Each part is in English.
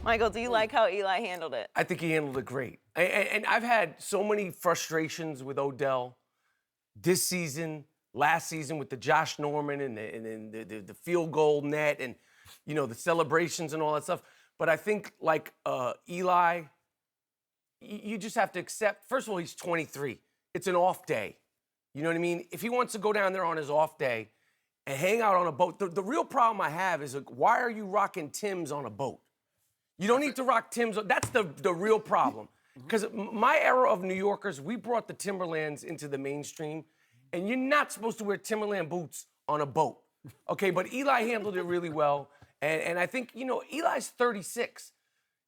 Michael, do you like how Eli handled it? I think he handled it great. And I've had so many frustrations with Odell this season, last season with the Josh Norman and the field goal net and, you know, the celebrations and all that stuff. But I think, like Eli, you just have to accept, first of all, he's 23. It's an off day. You know what I mean? If he wants to go down there on his off day and hang out on a boat, the real problem I have is, like, why are you rocking Timbs on a boat? You don't need to rock Timbs. That's the real problem. Because my era of New Yorkers, we brought the Timberlands into the mainstream, and you're not supposed to wear Timberland boots on a boat. Okay, but Eli handled it really well. And I think, you know, Eli's 36.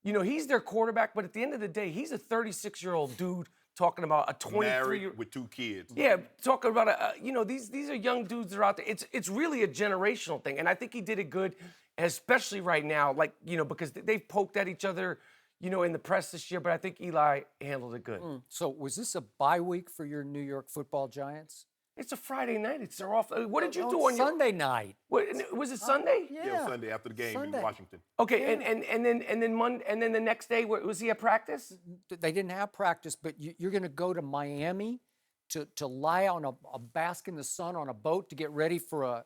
You know, he's their quarterback, but at the end of the day, he's a 36-year-old dude talking about a 23-year-old. Married with 2 kids. Yeah, talking about you know, these are young dudes that are out there. It's really a generational thing, and I think he did it good, especially right now, like, you know, because they've poked at each other, you know, in the press this year, but I think Eli handled it good. So was this a bye week for your New York Football Giants? It's a Friday night. It's their off. What did you do on Sunday night? What, was it Sunday? Yeah, Sunday after the game in Washington. Okay, and then Monday, and then the next day, was he at practice? They didn't have practice, but you're going to go to Miami to lie on a bask in the sun on a boat to get ready for a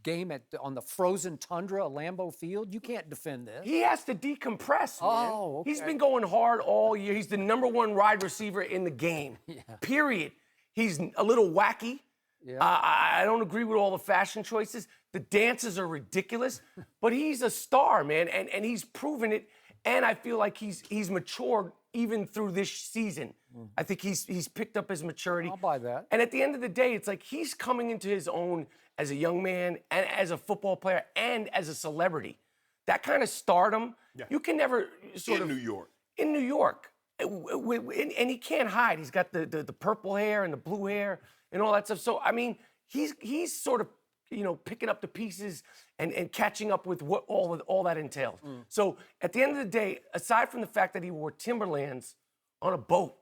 game on the frozen tundra, Lambeau Field. You can't defend this. He has to decompress, man. Oh, okay. He's been going hard all year. He's the #1 wide receiver in the game. Yeah. Period. He's a little wacky. Yeah. I don't agree with all the fashion choices. The dances are ridiculous, but he's a star, man, and he's proven it. And I feel like he's matured even through this season. I think he's picked up his maturity. I'll buy that. And at the end of the day, it's like he's coming into his own as a young man and as a football player and as a celebrity. That kind of stardom, you can never In New York. In New York. And he can't hide. He's got the purple hair and the blue hair and all that stuff. So, I mean, he's sort of, you know, picking up the pieces and catching up with what all that entails. So, at the end of the day, aside from the fact that he wore Timberlands on a boat,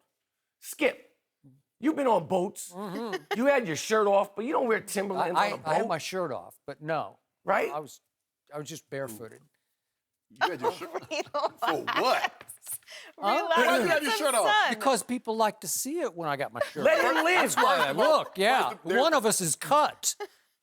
Skip, you've been on boats. You had your shirt off, but you don't wear Timberlands on a boat. I had my shirt off, but no. Right? I was just barefooted. You had your shirt for what? Relax, Why you get have your some shirt off? sun. Because people like to see it when I got my shirt Let off. him live. That's why I look, yeah. there's- One of us is cut.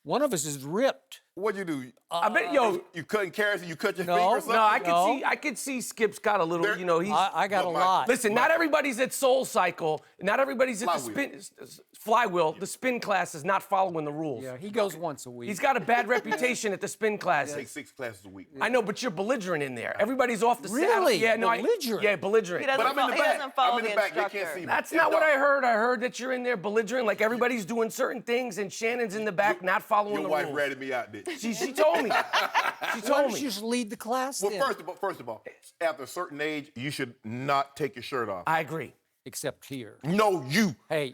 One of us is ripped. What'd you do? I bet, yo, You cutting carrots and you cut your No, finger or something? no, No. I could see Skip's got a little, There- you know, he's. I got a Well, lot. Listen, not everybody's at Soul Cycle. Not everybody's at Flywheel. the flywheel. The spin class is not following the rules. Yeah, he goes once a week. He's got a bad reputation at the spin class. Take 6 classes a week. I know, but you're belligerent in there. Everybody's off the saddle. Really? Yeah, no, Belligerent? yeah, belligerent. He doesn't, But I'm in the he back. doesn't follow I'm in the back. They instructor. can't see me. That's Yeah, not what dog. I heard. I heard that you're in there belligerent, like everybody's doing certain things, and Shannon's in the back not following Your the wife rules. ratted me out, didn't she? She told me. She Why told don't me. you just lead the class Well, then? first of all, after a certain age, you should not take your shirt off. I agree. Except here. No, you. Hey,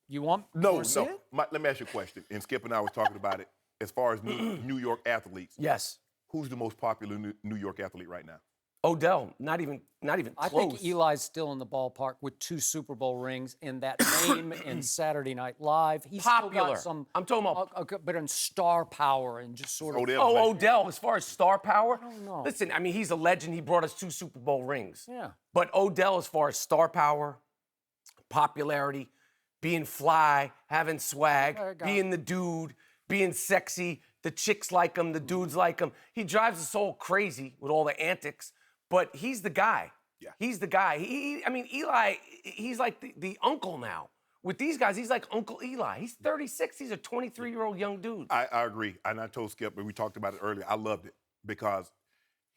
you want No, more no. Sid? Let me ask you a question. And Skip and I were talking about it. As far as New York athletes, Yes. who's the most popular New York athlete right now? Odell, not even I close. think Eli's still in the ballpark with 2 Super Bowl rings and that name in Saturday Night Live. He's still Popular. got some. I'm talking about- okay, but in star power and just sort of. Odell. Oh, Odell, as far as star power? I don't know. Listen, I mean, he's a legend. He brought us 2 Super Bowl rings. Yeah. But Odell, as far as star power, popularity, being fly, having swag, I got being the dude, being sexy, the chicks like him, the dudes like him. He drives us all crazy with all the antics, but he's the guy. Yeah. He's the guy. I mean, Eli, he's like the uncle now. With these guys, he's like Uncle Eli. He's 36. He's a 23-year-old young dude. I agree. And I told Skip, and we talked about it earlier, I loved it because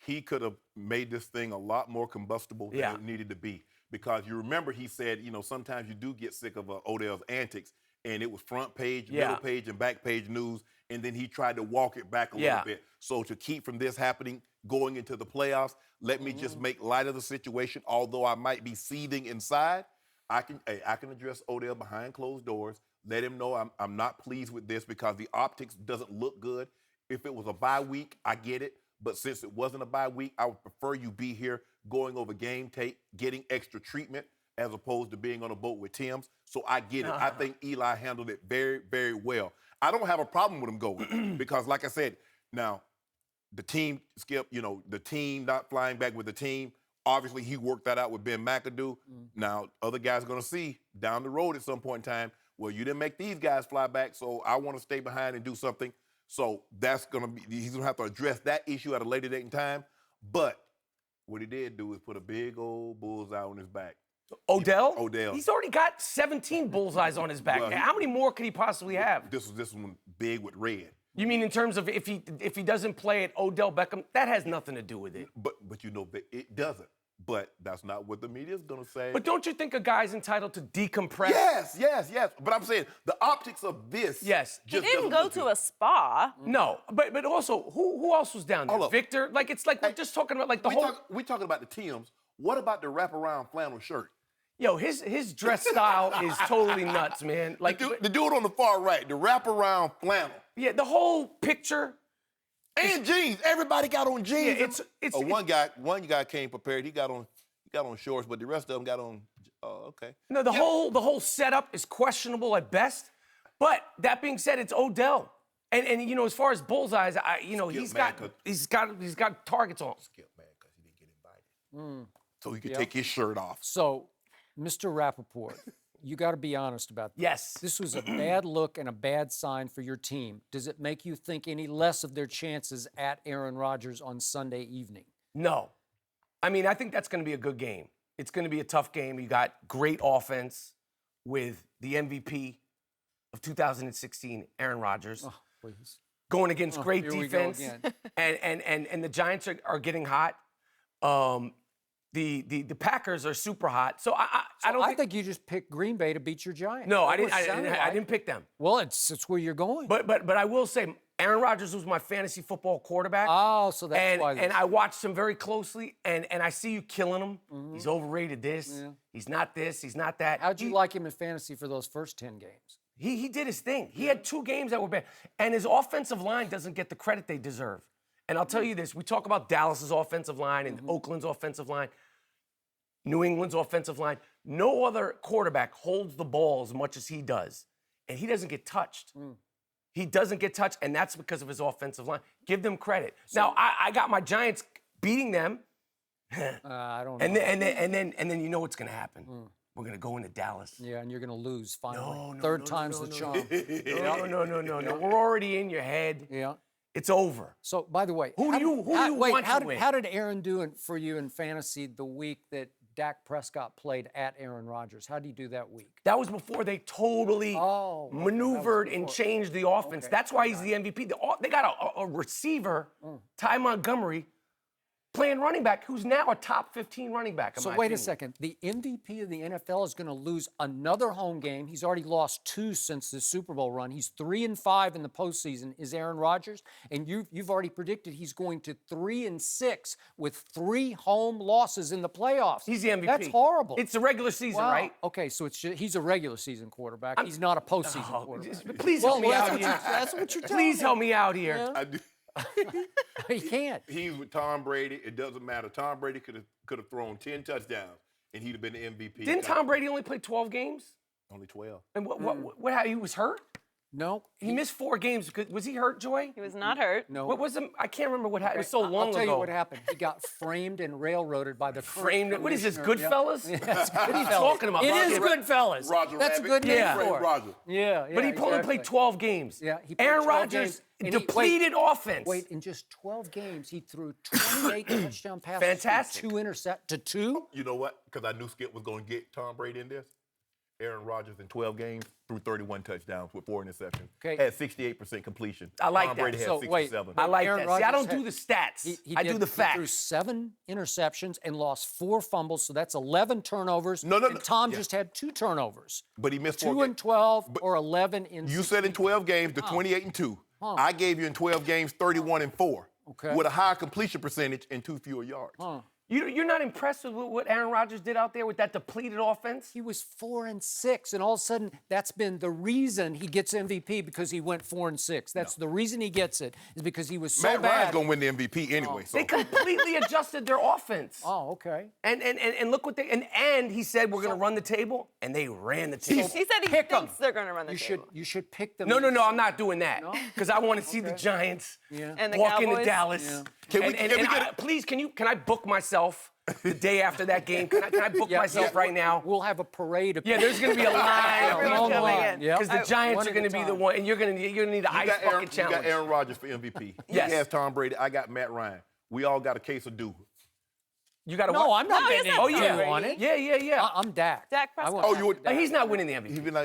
he could have made this thing a lot more combustible than Yeah. it needed to be. Because you remember he said, you know, sometimes you do get sick of Odell's antics, and it was front page, Yeah. middle page, and back page news, and then he tried to walk it back a Yeah. little bit. So to keep from this happening going into the playoffs, let me just make light of the situation. Although I might be seething inside, I can address Odell behind closed doors. Let him know I'm not pleased with this because the optics doesn't look good. If it was a bye week, I get it. But since it wasn't a bye week, I would prefer you be here going over game tape, getting extra treatment, as opposed to being on a boat with Tim's. So I get it. I think Eli handled it very, very well. I don't have a problem with him going because, like I said, now, the team, Skip, the team not flying back with the team. Obviously, he worked that out with Ben McAdoo. Now, other guys are going to see down the road at some point in time, well, you didn't make these guys fly back, so I want to stay behind and do something. So that's going to be, he's going to have to address that issue at a later date and time. But what he did do is put a big old bullseye on his back. Odell? Odell. He's already got 17 bullseyes on his back. Well, How many more could he possibly have? This one big with red. You mean in terms of if he doesn't play at Odell Beckham? That has nothing to do with it. But it doesn't. But that's not what the media is going to say. But don't you think a guy's entitled to decompress? Yes. But I'm saying the optics of this. Yes. He didn't go to a spa. No, but also, who else was down there? Hold up. Victor? Like, it's like we're just talking about like the whole... We're talking about the Tims. What about the wraparound flannel shirt? Yo, his dress style is totally nuts, man. Like, The dude on the far right, the wraparound flannel. yeah, the whole picture... And jeans. Everybody got on jeans. Yeah, one guy came prepared. He got on shorts, but the rest of them got on. Okay. No, the whole setup is questionable at best. But that being said, it's Odell, and as far as bullseyes, he's got targets on. Skip, man, because he didn't get invited. So he could take his shirt off. So, Mr. Rapaport, you got to be honest about this. Yes. This was a bad look and a bad sign for your team. Does it make you think any less of their chances at Aaron Rodgers on Sunday evening? No. I mean, I think that's going to be a good game. It's going to be a tough game. You got great offense with the MVP of 2016, Aaron Rodgers, Oh, please. going against great here we go defense. again. And the Giants are getting hot. The Packers are super hot. So I think you just picked Green Bay to beat your Giants. No, I That's didn't. what it sounded I like. didn't pick them. Well, it's where you're going. But I will say, Aaron Rodgers was my fantasy football quarterback. Oh, so that's why. And I watched him very closely, and I see you killing him. He's overrated this. Yeah. He's not this. He's not that. How'd you like him in fantasy for those first 10 games? He did his thing. He had 2 games that were bad. And his offensive line doesn't get the credit they deserve. And I'll tell you this, we talk about Dallas's offensive line and Oakland's offensive line, New England's offensive line. No other quarterback holds the ball as much as he does. And he doesn't get touched. He doesn't get touched, and that's because of his offensive line. Give them credit. Now, I got my Giants beating them. I don't know. And then you know what's going to happen. We're going to go into Dallas. Yeah, and you're going to lose finally. No, Third time's the charm. No. We're already in your head. Yeah. It's over. So, by the way, Who do you want to win? How did Aaron do for you in fantasy the week that Dak Prescott played at Aaron Rodgers? How did he do that week? That was before they totally maneuvered and changed the offense. That's why he's the MVP. They got a receiver, Ty Montgomery, playing running back, who's now a top 15 running back. So wait a second. The MVP of the NFL is going to lose another home game. He's already lost 2 since the Super Bowl run. He's 3-5 in the postseason. Is Aaron Rodgers? And you've already predicted he's going to 3-6 with 3 home losses in the playoffs. He's the MVP. That's horrible. It's the regular season, Wow. right? Okay, so he's a regular season quarterback. He's not a postseason quarterback. Please help me out here. That's what you're telling Please me. help me out here. Yeah. I do. He can't. He's with Tom Brady. It doesn't matter. Tom Brady could have thrown 10 touchdowns, and he'd have been the MVP. Didn't Tom Brady only play 12 games? Only 12. And what he was hurt? No. He missed 4 games. Was he hurt, Joy? He was not hurt. No. What was him? I can't remember what happened. It was so long ago. I'll tell you what happened. He got framed and railroaded by the Framed. What is this, commissioner. Goodfellas? Yeah. That's What are you talking about? It is Roger? Goodfellas. Roger That's Rabbit. a good name Yeah. for it. Roger. Yeah, But he only played 12 games. Yeah, he played Aaron 12 Rodgers, games, and he- depleted offense. Wait, in just 12 games, he threw 28 touchdown passes. Fantastic. To 2? You know what? Because I knew Skip was going to get Tom Brady in this. Aaron Rodgers in 12 games threw 31 touchdowns with 4 interceptions. Okay. Had 68% completion. I like Tom that. Brady had So, wait. 67. I like Aaron that. See, I Rodgers don't do the stats. He I do the He threw facts. 7 interceptions and lost 4 fumbles, so that's 11 turnovers. No. And Tom just had 2 turnovers. But he missed 4 2 games. and 12 or 11 in You said in 12 games, the 28-2. I gave you in 12 games, 31-4. Okay. With a high completion percentage and 2 fewer yards. You're not impressed with what Aaron Rodgers did out there with that depleted offense? He was 4-6, and all of a sudden, that's been the reason he gets MVP because he went 4-6. That's the reason he gets it is because he was so Matt bad. Ryan's gonna win the MVP anyway. So They completely adjusted their offense. Oh, okay. And look what they and he said we're gonna run the table, and they ran the table. He said he Pick 'em. thinks they're going to run the table. You should pick them. No, I'm not doing that because I want to see the Giants And the walk into Cowboys? Dallas. Can we And get I- please, can I book myself the day after that game? Can I book myself right now? We'll have a parade of Yeah, there's gonna be a line. Everyone's long coming line. in. Yep. Because the Giants One are at going a to be the time. one, and you're going to need the you ice got bucket challenge. Aaron Rodgers for MVP. Yes. He has Tom Brady. I got Matt Ryan. We all got a case of do. You got to. No, I'm not No, he's betting not you Tom on Brady. it. Yeah. I'm Dak. Dak I Prescott. want Oh, Dak you would- to Dak. He's not winning the MVP. He's been like,